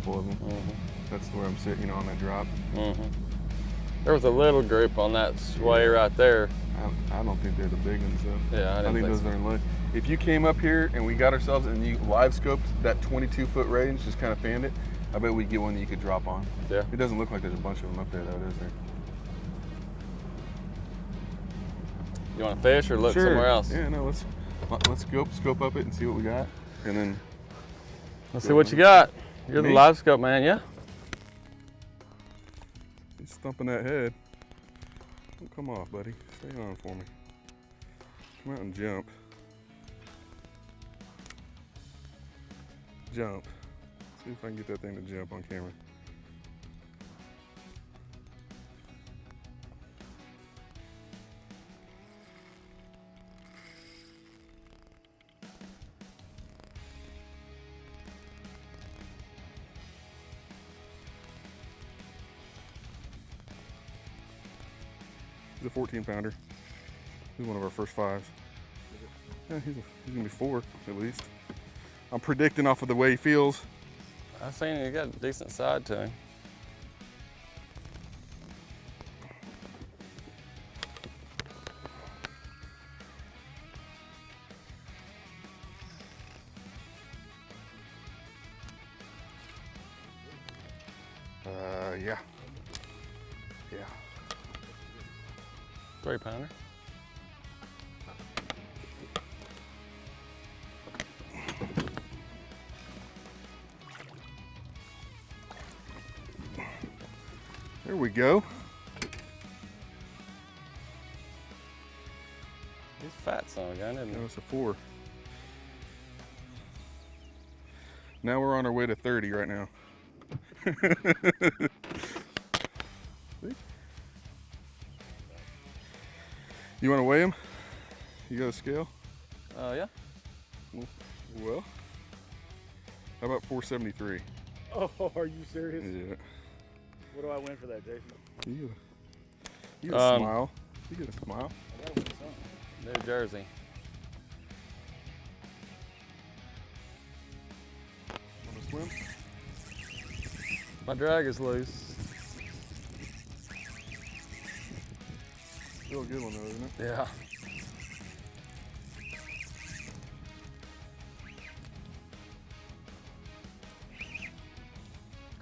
couple of them. That's where I'm sitting, you know, on that drop. There was a little group on that sway right there. I don't think they're the big ones though. Yeah, I think those so. are in line. If you came up here and we got ourselves and you live scoped that 22-foot range, just kind of fanned it, I bet we'd get one that you could drop on. Yeah. It doesn't look like there's a bunch of them up there though, is there? You want to fish or look somewhere else? Yeah, no, let's scope up it and see what we got, and then let's see what you got. You're the live scope man, yeah? He's thumping that head. Don't come off, buddy. Stay on for me. Come out and jump. Jump. See if I can get that thing to jump on camera. He's a 14-pounder. He's one of our first fives. Yeah, he's gonna be 4 at least. I'm predicting off of the way he feels. I've seen he got a decent side to him. Yeah. Yeah. 3-pounder. There we go. He's fat son of a gun, isn't he? That was a 4. Now we're on our way to 30 right now. See? You want to weigh him? You got a scale? Yeah. Well, how about 473? Oh, are you serious? Yeah. What do I win for that, Jason? You get a smile. You get a smile. I gotta win something. New Jersey. Want to swim? My drag is loose. Still a good one though, isn't it? Yeah.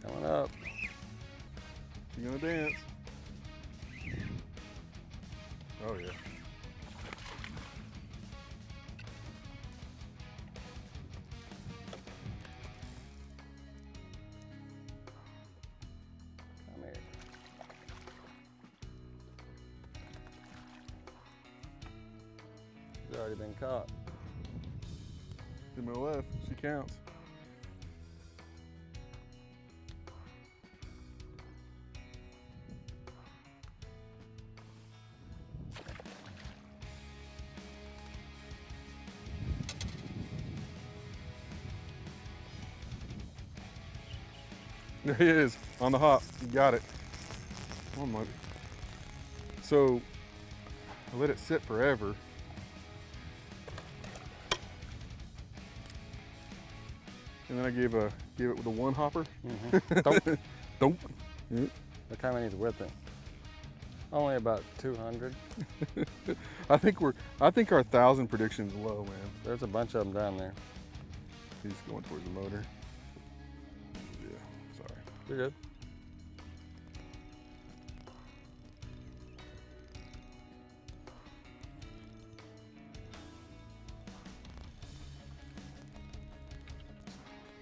Coming up. You gonna dance? Oh yeah. Come here. He's already been caught. To my left, she counts. There he is, on the hop. You got it. Oh my. So, I let it sit forever. And then I gave it with a 1 hopper. Don't. Don't. Look how many's with it. Only about 200. I think our 1,000 prediction's low, man. There's a bunch of them down there. He's going towards the motor. Yeah, sorry. You're good.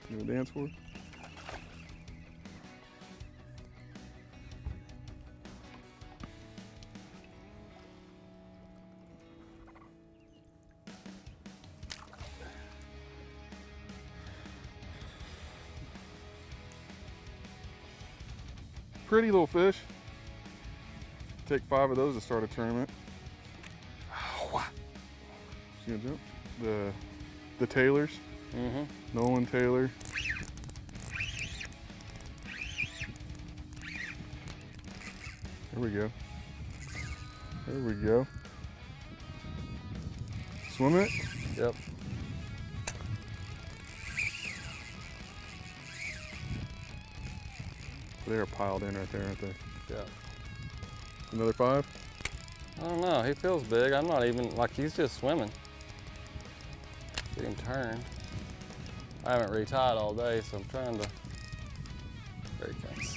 You gonna dance for it? Pretty little fish. Take 5 of those to start a tournament. Oh, she gonna jump? The Taylors. Nolan Taylor. There we go. There we go. Swim it? Yep. They're piled in right there, aren't they? Yeah. Another 5? I don't know. He feels big. I'm not even, like, he's just swimming. Get him turned. I haven't retied all day, so I'm trying to. There he comes.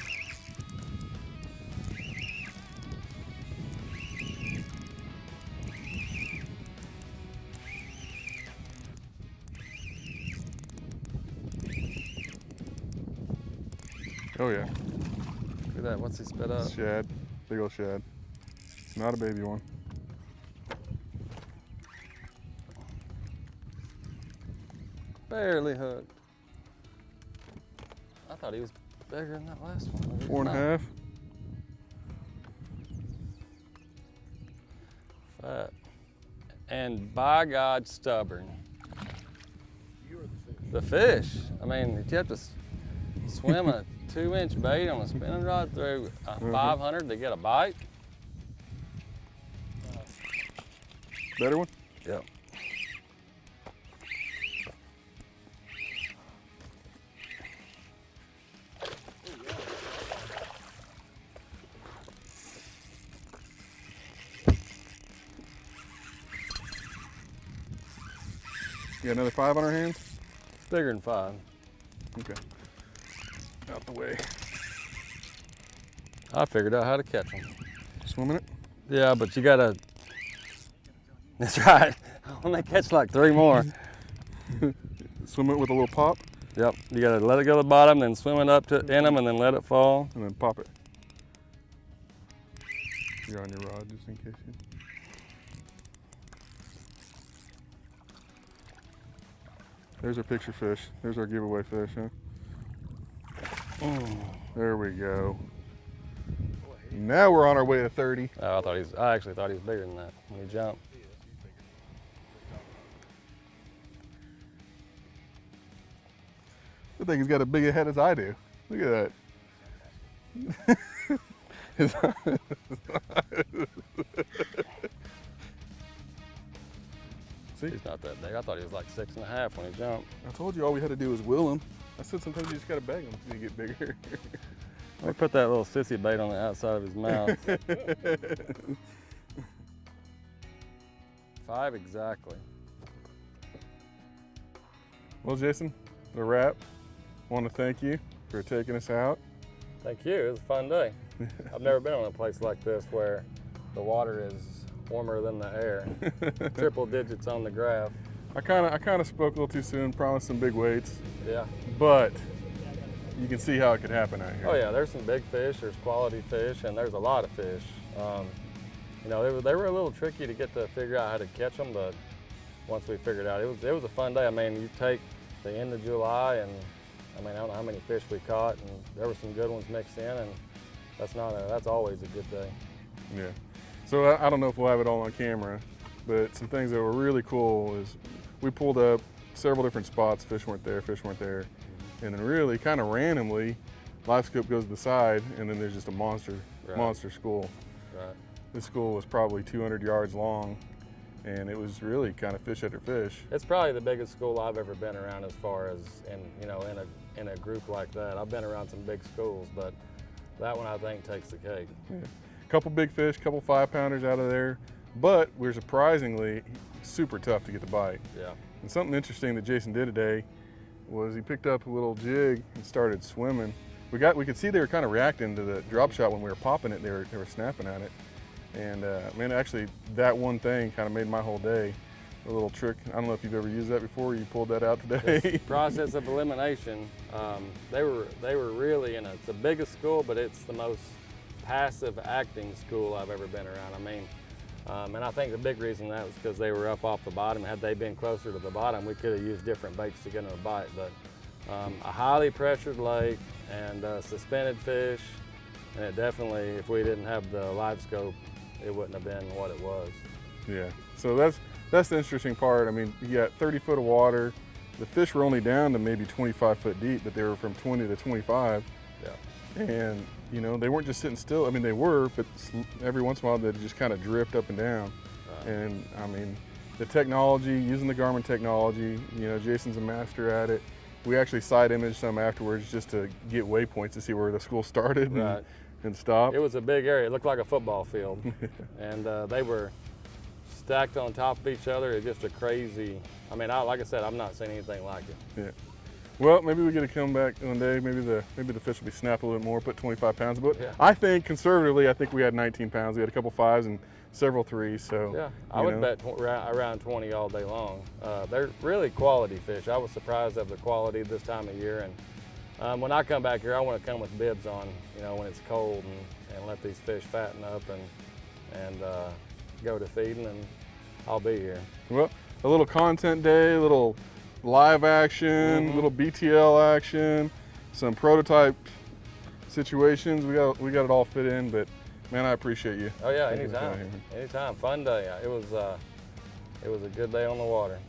Oh yeah. Look at that. What's he spit up? Shad. Big old shad. Not a baby one. Barely hooked. I thought he was bigger than that last one. 4.5. Fat. And by God, stubborn. You are the fish. The fish. I mean, you have to swim a 2-inch bait on a spinning rod through a 500 to get a bite. Better one? Yep. You got another 5 on our hands? Bigger than 5. Okay. Out the way. I figured out how to catch them. Swimming it? Yeah, but you gotta. That's right. When they catch like 3 more. Swim it with a little pop Yep. You gotta let it go to the bottom, then swim it up to in them, and then let it fall. and then pop it. You're on your rod just in case you. There's our picture fish. There's our giveaway fish, huh? There we go. Now we're on our way to 30. Oh, I actually thought he was bigger than that when he jumped. I think he's got a big head as I do. Look at that. His See? He's not that big. I thought he was like 6.5 when he jumped. I told you all we had to do was will him. I said sometimes you just gotta beg him to get bigger. Let me put that little sissy bait on the outside of his mouth. 5 exactly. Well, Jason, the wrap. Want to thank you for taking us out. Thank you. It was a fun day. I've never been on a place like this where the water is warmer than the air. Triple digits on the graph. I kind of spoke a little too soon. Promised some big weights, Yeah. but you can see how it could happen out here. Oh yeah, there's some big fish, there's quality fish, and there's a lot of fish. You know, they were a little tricky to get to figure out how to catch them, but once we figured out, it was a fun day. I mean, you take the end of July, and I mean, I don't know how many fish we caught, and there were some good ones mixed in, and that's always a good day. Yeah. So I don't know if we'll have it all on camera, but some things that were really cool is we pulled up several different spots. Fish weren't there, and then really kind of randomly, Livescope goes to the side, and then there's just a monster school. Right. This school was probably 200 yards long, and it was really kind of fish after fish. It's probably the biggest school I've ever been around as far as in a group like that. I've been around some big schools, but that one I think takes the cake. Yeah. Couple big fish, couple 5-pounders out of there, but we're surprisingly super tough to get the bite. Yeah. And something interesting that Jason did today was he picked up a little jig and started swimming. We could see they were kind of reacting to the drop shot when we were popping it. They were snapping at it, and man, actually that one thing kind of made my whole day. A little trick. I don't know if you've ever used that before. You pulled that out today. This process of elimination. They were really it's the biggest school, but it's the most passive acting school I've ever been around. I mean, and I think the big reason that was because they were up off the bottom. Had they been closer to the bottom, we could have used different baits to get them a bite. But a highly pressured lake and suspended fish, and it definitely, if we didn't have the Livescope, it wouldn't have been what it was. Yeah. So that's the interesting part. I mean, you got 30 foot of water. The fish were only down to maybe 25 foot deep, but they were from 20 to 25. Yeah. And you know, they weren't just sitting still. I mean, they were, but every once in a while they'd just kind of drift up and down. And I mean, the technology, using the Garmin technology, you know, Jason's a master at it. we actually side imaged some afterwards just to get waypoints to see where the school started Right. and stopped. It was a big area. It looked like a football field. And they were stacked on top of each other. It's just a crazy, I mean, like I said, I've not seen anything like it. Yeah. Well, maybe we get to come back one day. Maybe the fish will be snapped a little bit more, put 25 pounds. But Yeah. I think conservatively, I think we had 19 pounds. We had a couple 5s and several 3s. So Yeah, I would bet around 20 all day long. They're really quality fish. I was surprised of the quality this time of year. And when I come back here, I want to come with bibs on, when it's cold and let these fish fatten up and go to feeding, and I'll be here. Well, a little content day, a little live action, little BTL action, some prototype situations. We got it all fit in, but man, I appreciate you. Oh yeah, taking the time anytime. here. Anytime. Fun day. It was a good day on the water.